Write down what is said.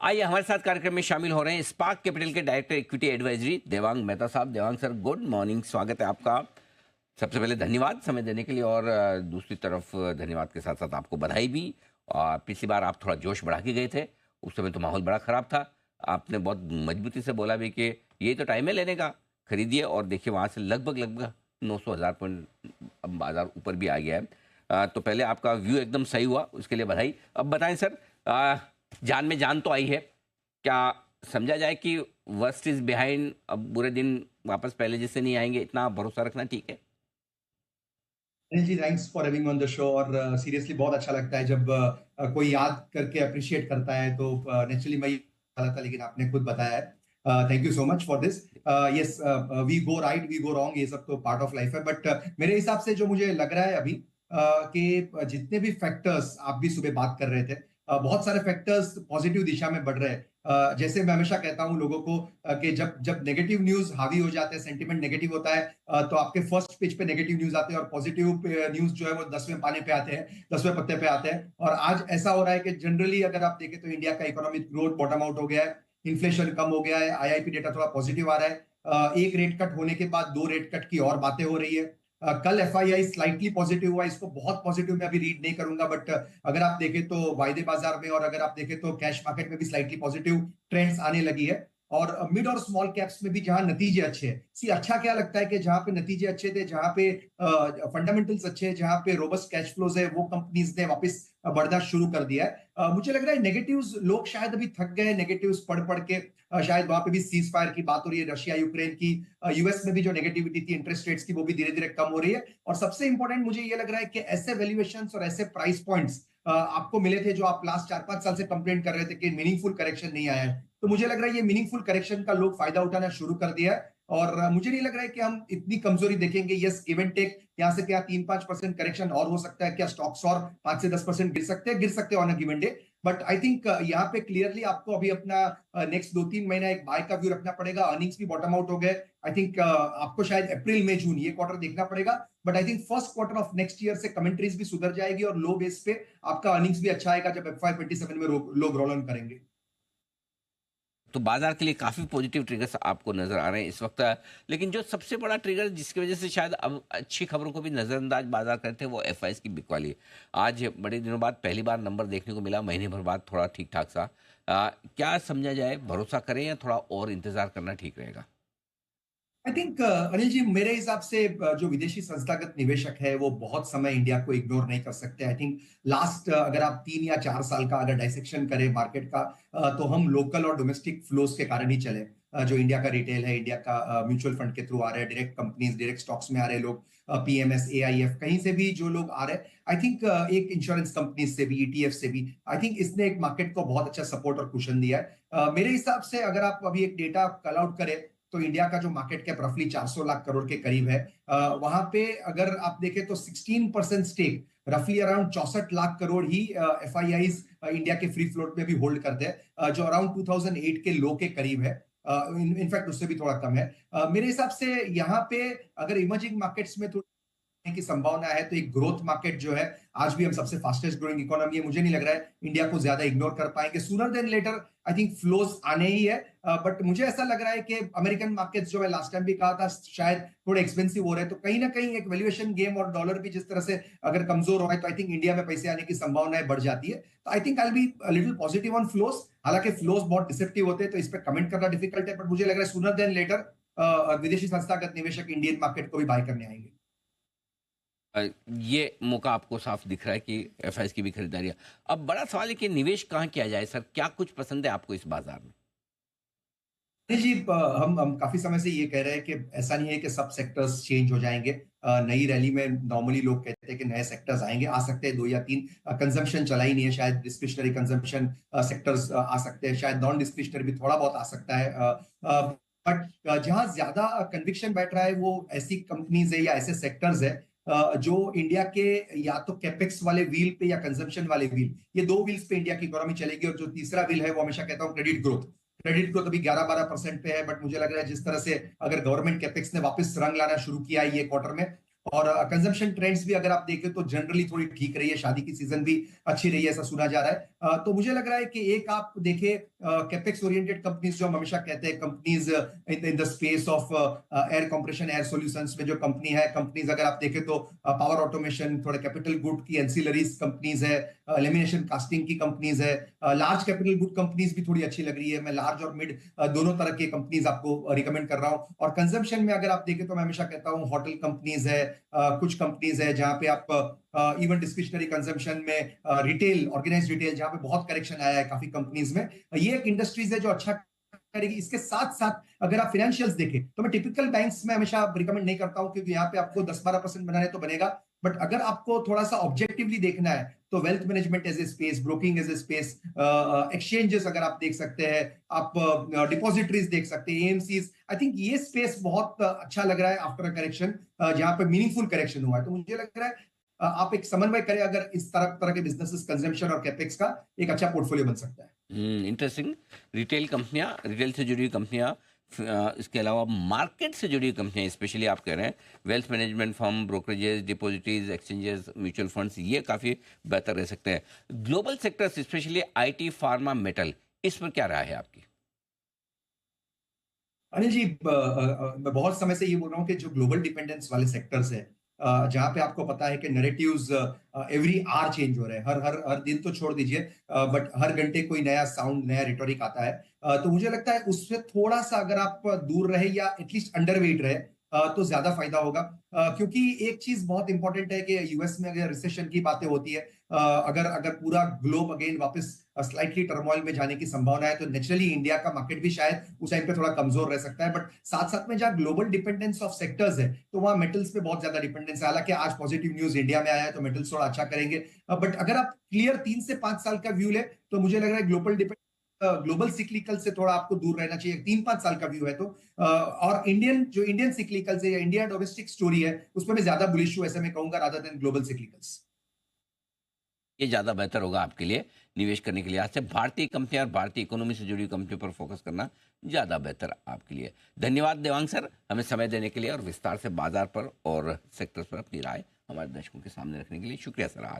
आइए हमारे साथ कार्यक्रम में शामिल हो रहे हैं स्पार्क कैपिटल के director equity advisory Devang Mehta साहब। देवांग सर, गुड मॉर्निंग, स्वागत है आपका। सबसे पहले धन्यवाद समय देने के लिए, और दूसरी तरफ धन्यवाद के साथ साथ आपको बधाई भी। पिछली बार आप थोड़ा जोश बढ़ा के गए थे, उस समय तो माहौल बड़ा ख़राब था। आपने बहुत मजबूती से बोला भी कि यही तो टाइम है लेने का, खरीदिए, और देखिए वहाँ से लगभग लगभग 900,000 पॉइंट अब बाजार ऊपर भी आ गया है। तो पहले आपका व्यू एकदम सही हुआ, उसके लिए बधाई। अब बताएं सर, जान में जान तो आई है, क्या समझा जाए कि वर्स्ट इज बिहाइंड, अब बुरे दिन वापस पहले जैसे नहीं आएंगे, इतना भरोसा रखना ठीक है? Anil ji, thanks for having on the show. और सीरियसली बहुत अच्छा लगता है जब कोई याद करके अप्रिशिएट करता है। तो नेचुरली मैं वाला था, लेकिन आपने खुद बताया है। Thank you so much for this. Yes, we go right, we go wrong, ये सब तो पार्ट ऑफ लाइफ है। बट मेरे हिसाब से जो मुझे लग रहा है अभी, कि जितने भी फैक्टर्स आप भी सुबह बात कर रहे थे, बहुत सारे फैक्टर्स पॉजिटिव दिशा में बढ़ रहे हैं। जैसे मैं हमेशा कहता हूं लोगों को, कि जब जब नेगेटिव न्यूज हावी हो जाते हैं, सेंटिमेंट नेगेटिव होता है, तो आपके फर्स्ट पेज पे नेगेटिव न्यूज आते हैं और पॉजिटिव न्यूज जो है वो 10वें पाने पे आते हैं, 10वें पत्ते पे आते हैं। और आज ऐसा हो रहा है कि जनरली अगर आप देखें तो इंडिया का इकोनॉमिक ग्रोथ बॉटम आउट हो गया है, इन्फ्लेशन कम हो गया है, आईआईपी डेटा थोड़ा पॉजिटिव आ रहा है। एक रेट कट होने के बाद दो रेट कट की और बातें हो रही है। कल एफआईआई स्लाइटली पॉजिटिव हुआ, इसको बहुत पॉजिटिव मैं अभी रीड नहीं करूंगा, बट अगर आप देखें तो वायदे बाजार में, और अगर आप देखें तो कैश मार्केट में भी स्लाइटली पॉजिटिव ट्रेंड्स आने लगी है। और मिड और स्मॉल कैप्स में भी जहां नतीजे अच्छे हैं, सी अच्छा क्या लगता है कि जहां पे नतीजे अच्छे थे, जहां पे फंडामेंटल्स अच्छे हैं, जहां पे रोबस्ट कैश फ्लोज है, वो कंपनीज ने वापस बढ़ना शुरू कर दिया है। मुझे लग रहा है नेगेटिव्स, लोग शायद अभी थक गए नेगेटिव्स पढ़ पढ़ के। शायद वहां पे भी सीज फायर की बात हो रही है, रशिया यूक्रेन की। यूएस में भी जो नेगेटिविटी थी इंटरेस्ट रेट्स की, वो भी धीरे धीरे कम हो रही है। और सबसे इंपॉर्टेंट मुझे ये लग रहा है कि ऐसे वैल्यूएशंस और ऐसे प्राइस पॉइंट्स आपको मिले थे, जो आप लास्ट 4-5 साल से कंप्लेंट कर रहे थे कि मीनिंगफुल करेक्शन नहीं आया है। तो मुझे लग रहा है ये मीनिंगफुल करेक्शन का लोग फायदा उठाना शुरू कर दिया है। और मुझे नहीं लग रहा है कि हम इतनी कमजोरी देखेंगे। यस, गिव एंड टेक, यहाँ से क्या 3-5% करेक्शन और हो सकता है, क्या स्टॉक्स और 5 से 10% गिर सकते हैं on a given day. But I think यहाँ पे क्लियरली आपको अभी अपना नेक्स्ट 2-3 महीना एक बाय का व्यू रखना पड़ेगा। अर्निंग्स भी बॉटम आउट हो गए। आई थिंक आपको शायद अप्रैल मई जून ये क्वार्टर देखना पड़ेगा। But I think first quarter of next year से कमेंट्रीज भी सुधर जाएगी, और लो बेस पे आपका अर्निंग्स भी अच्छा आएगा जब FY 27 में लोग रोल ऑन करेंगे। तो बाजार के लिए काफ़ी पॉजिटिव ट्रिगर्स आपको नज़र आ रहे हैं इस वक्त। लेकिन जो सबसे बड़ा ट्रिगर जिसकी वजह से शायद अब अच्छी खबरों को भी नज़रअंदाज बाजार करते हैं, वो एफआईएस की बिकवाली है। आज बड़े दिनों बाद पहली बार नंबर देखने को मिला, महीने भर बाद थोड़ा ठीक ठाक सा। क्या समझा जाए, भरोसा करें या थोड़ा और इंतजार करना ठीक रहेगा? आई थिंक अनिल जी, मेरे हिसाब से जो विदेशी संस्थागत निवेशक है वो बहुत समय इंडिया को इग्नोर नहीं कर सकते। आई थिंक लास्ट, अगर आप 3 या 4 साल का अगर डाइसेक्शन करें मार्केट का, तो हम लोकल और डोमेस्टिक फ्लोज के कारण ही चले। जो इंडिया का रिटेल है, इंडिया का म्यूचुअल फंड के थ्रू आ रहे हैं, डायरेक्ट कंपनीज, डायरेक्ट स्टॉक्स में आ रहे लोग, पीएमएस, एआईएफ, कहीं से भी जो लोग आ रहे हैं। आई थिंक एक इंश्योरेंस कंपनीज से भी, ईटीएफ से भी, आई थिंक इसने एक मार्केट को बहुत अच्छा सपोर्ट और कुशन दिया है। मेरे हिसाब से अगर आप अभी एक डेटा कल आउट करें, तो इंडिया का जो मार्केट कैप रफली 400 लाख करोड़ के करीब है। वहां पे अगर आप देखें तो 16% स्टेक, रफली अराउंड 64 लाख करोड़ ही एफआईआई इंडिया के फ्री फ्लोट में भी होल्ड करते हैं, जो अराउंड 2008 के लो के करीब है। इनफैक्ट उससे भी थोड़ा कम है। मेरे हिसाब से यहाँ पे अगर इमर्जिंग मार्केट्स में की संभावना है, तो एक ग्रोथ मार्केट जो है, आज भी हम सबसे फास्टेस्ट ग्रोइंग इकोनॉमी है, मुझे नहीं लग रहा है इंडिया को ज्यादा इग्नोर कर पाएंगे। Sooner than later I think flows आने ही है। बट मुझे ऐसा लग रहा है कि अमेरिकन मार्केट्स, जो मैं लास्ट टाइम भी कहा था, शायद थोड़े एक्सपेंसिव हो रहे हैं। तो कहीं ना कहीं एक वैल्यूएशन गेम, और डॉलर भी जिस तरह से अगर कमजोर हो रहा है, तो आई थिंक इंडिया में पैसे आने की संभावनाएं बढ़ जाती है। तो I think I be little positive on flows. हालांकि फ्लोज बहुत डिसेप्टिव होते हैं, तो इस पर कमेंट करना डिफिकल्ट है, बट मुझे लग रहा है सूनर देन लेटर विदेशी संस्थागत निवेशक इंडियन मार्केट को भी बाय करने आएंगे। अ, ये मौका आपको साफ दिख रहा है कि एफआईएस की भी खरीदारी है। अब बड़ा सवाल है कि निवेश कहाँ किया जाए सर, क्या कुछ पसंद है आपको इस बाजार में? नहीं जी, हम काफी समय से ये कह रहे हैं कि ऐसा नहीं है कि सब सेक्टर्स चेंज हो जाएंगे। नई रैली में नॉर्मली लोग कहते हैं कि नए सेक्टर्स आएंगे, आ सकते हैं 2 या 3। कंजम्पशन चला ही नहीं है, शायद डिस्क्रिशनरी कंजम्पशन सेक्टर्स आ सकते हैं, शायद नॉन डिस्क्रिशनरी भी थोड़ा बहुत आ सकता है। बट जहां ज्यादा कन्विक्शन बैठ रहा है, वो ऐसी कंपनीज है या ऐसे सेक्टर्स है जो इंडिया के या तो कैपेक्स वाले व्हील पे या कंजम्पशन वाले व्हील, ये दो व्हील्स पे इंडिया की इकोनॉमी चलेगी। और जो तीसरा व्हील है, वो हमेशा कहता हूँ क्रेडिट ग्रोथ। क्रेडिट ग्रोथ अभी 11-12% पे है, बट मुझे लग रहा है जिस तरह से अगर गवर्नमेंट कैपेक्स ने वापस रंग लाना शुरू किया है ये क्वार्टर में, और कंजम्पशन ट्रेंड्स भी अगर आप देखें तो जनरली थोड़ी ठीक रही है, शादी की सीजन भी अच्छी रही है, ऐसा सुना जा रहा है। तो मुझे लग रहा है कि एक आप देखें कैपेक्स ओरिएंटेड कंपनीज जो हम हमेशा कहते हैं, companies in the space of air compression, air solutions में जो कंपनी है, कंपनीज अगर आप देखें तो पावर ऑटोमेशन, थोड़ा कैपिटल गुड की एंसिलरीज कंपनीज है, लेमिनेशन कास्टिंग की कंपनीज है, लार्ज कैपिटल गुड कंपनीज भी थोड़ी अच्छी लग रही है। मैं लार्ज और मिड दोनों तरह के कंपनीज आपको रिकमेंड कर रहा हूं। और कंजम्पशन में अगर आप देखें तो मैं हमेशा कहता हूं होटल कंपनीज है, कुछ कंपनीज है जहां पे आप इवन डिस्क्रिशनरी कंजम्पशन में, रिटेल, ऑर्गेनाइज रिटेल, जहां पे बहुत करेक्शन आया है काफी कंपनीज में, ये एक इंडस्ट्रीज है जो अच्छा करेगी। इसके साथ साथ अगर आप फाइनेंशियल्स देखें तो मैं टिपिकल बैंक्स में हमेशा रिकमेंड नहीं करता हूं, क्योंकि यहाँ पे आपको 10-12% बनाने तो बनेगा, बट अगर आपको थोड़ा सा ऑब्जेक्टिवली देखना है तो wealth management as a space, broking as a space, exchanges अगर आप देख सकते हैं, आप डिपॉजिटरीज देख सकते हैं, एएमसीज, आई थिंक ये स्पेस बहुत अच्छा लग रहा है आफ्टर अ करेक्शन, जहां पे मीनिंगफुल करेक्शन हुआ है। तो मुझे लग रहा है आप एक समन्वय करें अगर इस तरह तरह के बिजनेसेस, कंजम्पशन और कैपेक्स का, एक अच्छा पोर्टफोलियो बन सकता है। इंटरेस्टिंग। रिटेल कंपनियां, रिटेल से जुड़ी हुई कंपनियां, इसके अलावा मार्केट से जुड़ी हुई कंपनियां, स्पेशली आप कह रहे हैं wealth management firm, brokerages, depositories, exchanges, mutual funds, ये काफ़ी बेहतर रह सकते हैं। Global sectors, specially IT, pharma, metal, इस पर क्या राय है आपकी? अनिल जी, मैं बहुत समय से ये बोल रहा हूँ कि जो ग्लोबल डिपेंडेंस वाले सेक्टर्स है, जहाँ पे आपको पता है कि नैरेटिव्स एवरी आवर चेंज हो रहे हैं, हर हर हर दिन तो छोड़ दीजिए, बट हर घंटे कोई नया साउंड, नया रिटोरिक आता है। तो मुझे लगता है उससे थोड़ा सा अगर आप दूर रहे या एटलीस्ट अंडरवेट रहे, तो ज्यादा फायदा होगा। क्योंकि एक चीज बहुत इंपॉर्टेंट है कि यूएस में अगर रिसेशन की बातें होती है, अगर अगर पूरा ग्लोब अगेन वापस स्लाइटली टर्मोइल में जाने की संभावना है, तो नेचुरली इंडिया का मार्केट भी शायद उस टाइम पे थोड़ा कमजोर रह सकता है। बट साथ साथ में जहाँ ग्लोबल डिपेंडेंस ऑफ सेक्टर्स है, तो वहाँ मेटल्स पे बहुत ज्यादा डिपेंडेंस है। हालांकि आज पॉजिटिव न्यूज इंडिया में आया है तो मेटल्स थोड़ा अच्छा करेंगे, बट अगर आप क्लियर 3 से 5 साल का व्यू ले, तो मुझे लग रहा है ग्लोबल सिक्लिकल से थोड़ा आपको दूर रहना चाहिए। 3-5 साल का व्यू है तो और इंडियन सिक्लिकल से या इंडिया डोमेस्टिक स्टोरी है, उस पर मैं ज्यादा बुलिश हूं, ऐसे मैं कहूंगा, रादर देन ग्लोबल सिक्लिकल्स। ये ज़्यादा बेहतर होगा आपके लिए निवेश करने के लिए। आज से भारतीय कंपनियां और भारतीय इकोनॉमी से जुड़ी हुई कंपनियों पर फोकस करना ज़्यादा बेहतर आपके लिए। धन्यवाद देवांग सर, हमें समय देने के लिए और विस्तार से बाजार पर और सेक्टर्स पर अपनी राय हमारे दर्शकों के सामने रखने के लिए। शुक्रिया सर आज।